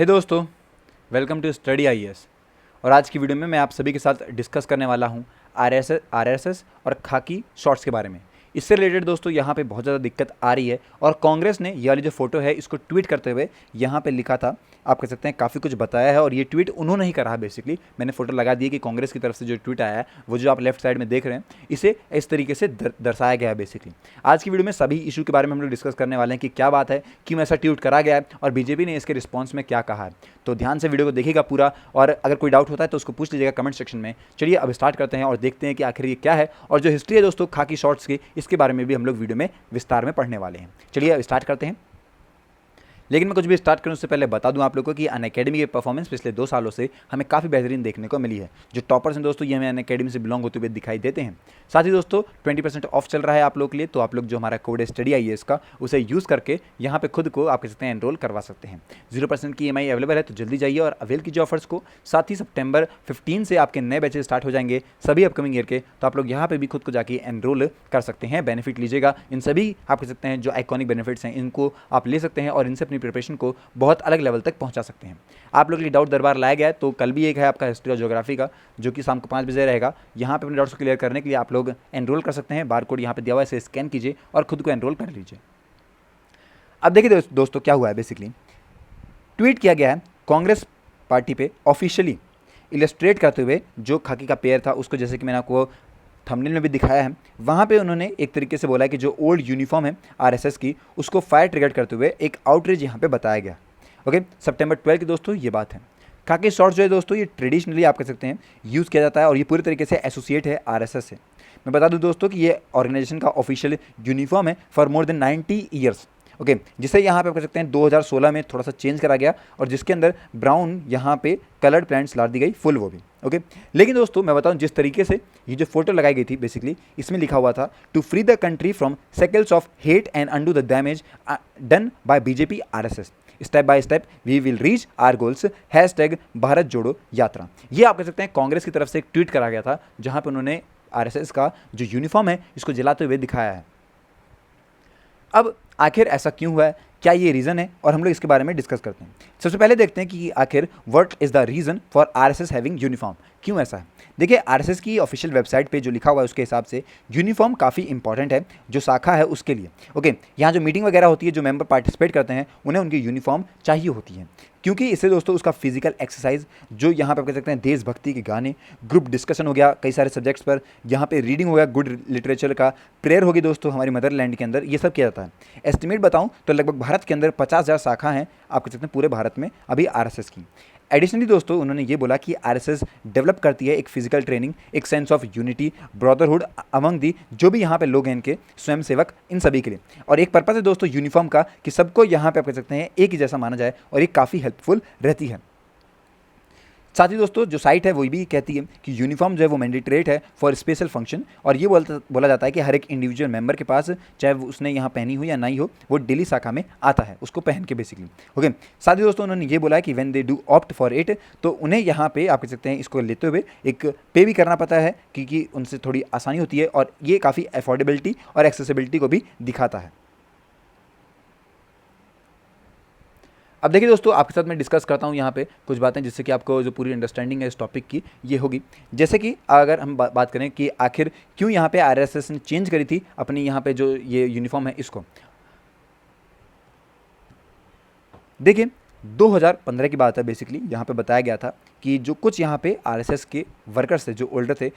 हे दोस्तों, welcome to study IAS. और आज की वीडियो में मैं आप सभी के साथ डिस्कस करने वाला हूं आरएसएस और खाकी शॉर्ट्स के बारे में। इससे रिलेटेड दोस्तों यहाँ पे बहुत ज़्यादा दिक्कत आ रही है और कांग्रेस ने ये वाली जो फोटो है इसको ट्वीट करते हुए यहाँ पे लिखा था, आप कह सकते हैं काफ़ी कुछ बताया है। और ये ट्वीट उन्होंने ही करा है। बेसिकली मैंने फोटो लगा दी है कि कांग्रेस की तरफ से जो ट्वीट आया है वो जो आप लेफ्ट साइड में देख रहे हैं इसे इस तरीके से दर्शाया गया है। बेसिकली आज की वीडियो में सभी इशू के बारे में हम लोग डिस्कस करने वाले हैं कि क्या बात है, क्यों ऐसा ट्वीट करा गया है और बीजेपी ने इसके रिस्पॉन्स में क्या कहा है। तो ध्यान से वीडियो को देखिएगा पूरा, और अगर कोई डाउट होता है तो उसको पूछ लीजिएगा कमेंट सेक्शन में। चलिए अब स्टार्ट करते हैं और देखते हैं कि आखिर ये क्या है, और जो हिस्ट्री है दोस्तों खाकी शॉर्ट्स की, इसके बारे में भी हम लोग वीडियो में विस्तार में पढ़ने वाले हैं। चलिए अब स्टार्ट करते हैं। लेकिन मैं कुछ भी स्टार्ट करूं उससे पहले बता दूं आप लोगों को कि अनअकैडमी की परफॉर्मेंस पिछले 2 सालों से हमें काफ़ी बेहतरीन देखने को मिली है। जो टॉपर्स हैं दोस्तों ये हमें अनअकैडमी से बिलोंग होते हुए दिखाई देते हैं। साथ ही दोस्तों 20% ऑफ चल रहा है आप लोग के लिए, तो आप लोग जो हमारा कोड है स्टडी आईएएस का उसे यूज़ करके यहाँ पे खुद को आप कह सकते हैं एनरोल करवा सकते हैं। 0% की EMI अवेलेबल है, तो जल्दी जाइए और अवेल कीजिए ऑफर्स को। साथ ही सितंबर 15 से आपके नए बैचेस स्टार्ट हो जाएंगे सभी अपकमिंग ईयर के, तो आप लोग यहाँ पे भी खुद को जाके एनरोल कर सकते हैं, बेनिफिट लीजिएगा। इन सभी आप कह सकते हैं जो आइकॉनिक बेनिफिट्स हैं इनको आप ले सकते हैं और इनसे अपनी प्रिपरेशन को बहुत अलग लेवल तक पहुंचा सकते हैं। आप लोग के लिए डाउट दरबार लाया गया है, तो कल भी एक है आपका हिस्ट्री और ज्योग्राफी का जो कि शाम को 5 बजे रहेगा। यहाँ पे अपने डाउट्स को क्लियर करने के लिए आप लोग एनरोल कर सकते हैं। बार कोड यहाँ पे दिया हुआ है, इसे स्कैन कीजिए और खुद को एनरोल कर लीजिए। अब देखिए दोस्तों क्या हुआ है। बेसिकली ट्वीट किया गया है कांग्रेस पार्टी पे ऑफिशियली इलस्ट्रेट करते हुए जो खाकी का पेयर था उसको, जैसे कि मैंने आपको थंबनेल में भी दिखाया है, वहाँ पे उन्होंने एक तरीके से बोला है कि जो ओल्ड यूनिफॉर्म है आरएसएस की उसको फायर ट्रिगर करते हुए एक आउटरीच यहाँ पे बताया गया। ओके, सितंबर 12 की दोस्तों ये बात है। खाकी शॉर्ट्स जो है दोस्तों ये ट्रेडिशनली आप कह सकते हैं यूज़ किया जाता है और ये पूरी तरीके से एसोसिएट है आरएसएस से। मैं बता दूं दोस्तों कि ये ऑर्गेनाइजेशन का ऑफिशियल यूनिफॉर्म है for more than 90 years. Okay, जिसे यहाँ पे आप कह सकते हैं 2016 में थोड़ा सा चेंज करा गया और जिसके अंदर ब्राउन यहाँ पे कलर्ड प्लांट्स ला दी गई फुल, वो भी ओके। लेकिन दोस्तों मैं बताऊं जिस तरीके से ये जो फोटो लगाई गई थी बेसिकली इसमें लिखा हुआ था to free the country from shackles of hate and undo the damage done by BJP RSS, step by step we will reach our goals, hashtag Bharat Jodo Yatra. ये आप कह सकते हैं कांग्रेस की तरफ से एक ट्वीट करा गया था जहां पे उन्होंने आरएसएस का जो यूनिफॉर्म है इसको जलाते हुए दिखाया है। अब आखिर ऐसा क्यों हुआ है, क्या ये रीज़न है, और हम लोग इसके बारे में डिस्कस करते हैं। सबसे पहले देखते हैं कि आखिर what is the reason for RSS having uniform, क्यों ऐसा है। देखिए आरएसएस की ऑफिशियल वेबसाइट पे जो लिखा हुआ है उसके हिसाब से यूनिफॉर्म काफ़ी इंपॉर्टेंट है जो शाखा है उसके लिए। ओके, यहाँ जो मीटिंग वगैरह होती है जो मेंबर पार्टिसिपेट करते हैं उन्हें उनकी यूनिफॉर्म चाहिए होती है, क्योंकि इससे दोस्तों उसका फिजिकल एक्सरसाइज जो यहाँ पे आप कह सकते हैं देशभक्ति के गाने, ग्रुप डिस्कशन हो गया कई सारे सब्जेक्ट्स पर, यहाँ पे रीडिंग हो गया गुड लिटरेचर का, प्रेयर होगी दोस्तों हमारी मदरलैंड के अंदर, ये सब किया जाता है। एस्टिमेट बताऊँ तो लगभग भारत के अंदर 50,000 शाखा हैं आप कह सकते हैं पूरे भारत में अभी आरएसएस की। एडिशनली दोस्तों उन्होंने ये बोला कि आरएसएस डेवलप करती है एक फिजिकल ट्रेनिंग, एक sense of unity, brotherhood among the जो भी यहाँ पे लोग हैं इनके स्वयंसेवक, इन सभी के लिए। और एक पर्पस है दोस्तों यूनिफॉर्म का कि सबको यहाँ पे आप कह सकते हैं एक ही जैसा माना जाए, और ये काफ़ी हेल्पफुल रहती है। साथ ही दोस्तों जो साइट है वो भी कहती है कि यूनिफॉर्म जो है वो मैंडेटरी है फॉर स्पेशल फंक्शन, और ये बोला जाता है कि हर एक इंडिविजुअल मेंबर के पास चाहे उसने यहाँ पहनी हो या नहीं हो वो डेली शाखा में आता है उसको पहन के बेसिकली। ओके, साथ ही दोस्तों उन्होंने ये बोला है कि when they do opt for it, तो उन्हें यहाँ पे आप कह सकते हैं इसको लेते हुए एक पे भी करना पड़ता है क्योंकि उनसे थोड़ी आसानी होती है, और ये काफ़ी अफोर्डेबिलिटी और एक्सेसिबिलिटी को भी दिखाता है। अब देखिए दोस्तों आपके साथ मैं डिस्कस करता हूँ यहाँ पे कुछ बातें जिससे कि आपको जो पूरी अंडरस्टैंडिंग है इस टॉपिक की ये होगी। जैसे कि अगर हम बात करें कि आखिर क्यों यहाँ पे आरएसएस ने चेंज करी थी अपनी यहाँ पे जो ये यूनिफॉर्म है इसको। देखिए 2015 की बात है। बेसिकली यहाँ पे बताया गया था कि जो कुछ यहाँ पे आरएसएस के वर्कर्स थे जो ओल्डर थे,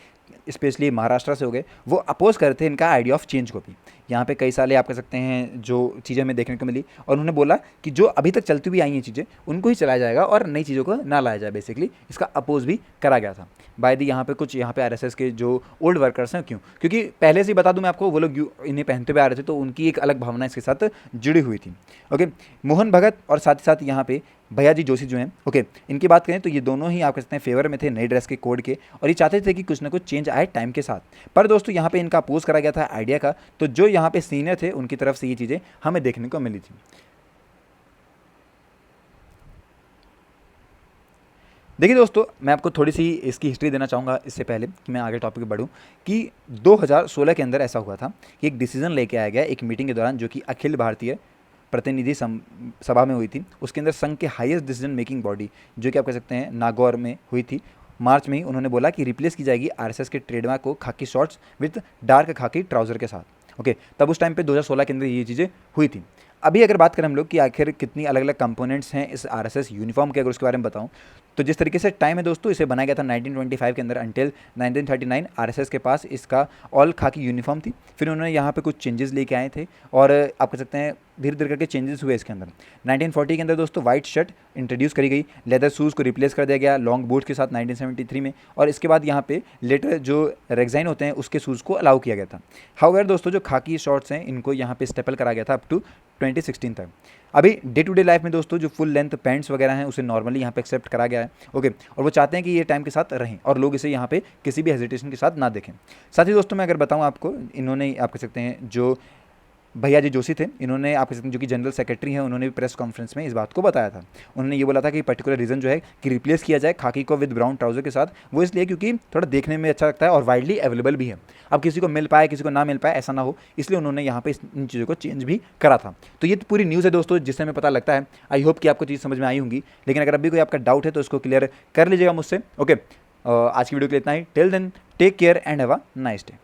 स्पेशली महाराष्ट्र से हो गए, वो अपोज कर रहे थे इनका आइडिया ऑफ चेंज को भी। यहाँ पे कई सारे आप कह सकते हैं जो चीज़ें हमें देखने को मिली, और उन्होंने बोला कि जो अभी तक चलती हुई आई हैं चीज़ें उनको ही चलाया जाएगा और नई चीज़ों को ना लाया जाए। बेसिकली इसका अपोज भी करा गया था बाय दी यहाँ पे कुछ यहाँ पे आरएसएस के जो ओल्ड वर्कर्स हैं। क्योंकि पहले से ही बता दूं मैं आपको, वो लोग इन्हें पहनते हुए आ रहे थे तो उनकी एक अलग भावना इसके साथ जुड़ी हुई थी। ओके, मोहन भगत और साथ ही साथ यहाँ पे भैयाजी जोशी जो हैं, ओके, इनकी बात करें तो ये दोनों ही आप कह सकते हैं फेवर में थे नई ड्रेस के कोड के, और ये चाहते थे कि कुछ ना कुछ चेंज आए टाइम के साथ। पर दोस्तों यहाँ पे इनका अपोज करा गया था आइडिया का, तो जो यहाँ पे सीनियर थे उनकी तरफ से ये चीज़ें हमें देखने को मिली थी। देखिए दोस्तों मैं आपको थोड़ी सी इसकी हिस्ट्री देना चाहूँगा इससे पहले कि मैं आगे टॉपिक पे बढ़ूँ, कि 2016 के अंदर ऐसा हुआ था कि एक डिसीजन लेके आया गया एक मीटिंग के दौरान जो कि अखिल भारतीय प्रतिनिधि सभा में हुई थी, उसके अंदर संघ के हाईएस्ट डिसीजन मेकिंग बॉडी जो कि आप कह सकते हैं नागौर में हुई थी, मार्च में ही उन्होंने बोला कि रिप्लेस की जाएगी आरएसएस के ट्रेडमार्क को खाकी शॉर्ट्स विद डार्क खाकी ट्राउजर के साथ। ओके, तब उस टाइम पे 2016 के अंदर ये चीज़ें हुई थी। अभी अगर बात करें हम लोग कि आखिर कितनी अलग अलग कंपोनेंट्स हैं इस आरएसएस यूनिफॉर्म के, अगर उसके बारे में बताऊं तो जिस तरीके से टाइम है दोस्तों, इसे बनाया गया था 1925 के अंदर अंटिल 1939 आरएसएस के पास इसका ऑल खाकी यूनिफॉर्म थी। फिर उन्होंने यहाँ पे कुछ चेंजेस लेके आए थे और आप कह सकते हैं धीरे धीरे करके चेंजेस हुए इसके अंदर। 1940 के अंदर दोस्तों वाइट शर्ट इंट्रोड्यूस करी गई, लेदर शूज़ को रिप्लेस कर दिया गया लॉन्ग बूट्स के साथ 1973 में, और इसके बाद यहाँ पे लेटर जो रेक्साइन होते हैं उसके शूज़ को अलाउ किया गया था। हाउएवर दोस्तों जो खाकी शॉर्ट्स हैं इनको यहाँ पे स्टेपल करा गया था अप टू 2016 तक। अभी डे टू डे लाइफ में दोस्तों जो फुल लेंथ पैंट्स वगैरह हैं उसे नॉर्मली यहाँ पे एक्सेप्ट करा गया है। ओके, और वो चाहते हैं कि ये टाइम के साथ रहें और लोग इसे यहाँ पे किसी भी हेजिटेशन के साथ ना देखें। साथ ही दोस्तों मैं अगर बताऊँ आपको, इन्होंने आप कह सकते हैं जो भैया जी जोशी थे, इन्होंने आप कह सकते हैं जो कि जनरल सेक्रेटरी हैं, उन्होंने भी प्रेस कॉन्फ्रेंस में इस बात को बताया था। उन्होंने ये बोला था कि पर्टिकुलर रीज़न जो है कि रिप्लेस किया जाए खाकी को विद ब्राउन ट्राउजर के साथ, वो इसलिए क्योंकि थोड़ा देखने में अच्छा लगता है और वाइडली अवेलेबल भी है। अब किसी को मिल पाए किसी को ना मिल पाए ऐसा ना हो, इसलिए उन्होंने यहाँ पे इन चीज़ों को चेंज भी करा था। तो ये पूरी न्यूज़ है दोस्तों जिससे हमें पता लगता है। आई होप कि आपको चीज़ समझ में आई होंगी, लेकिन अगर अभी कोई आपका डाउट है तो उसको क्लियर कर लीजिएगा मुझसे। ओके, आज की वीडियो के लिए इतना ही। Till then take care and have a nice day.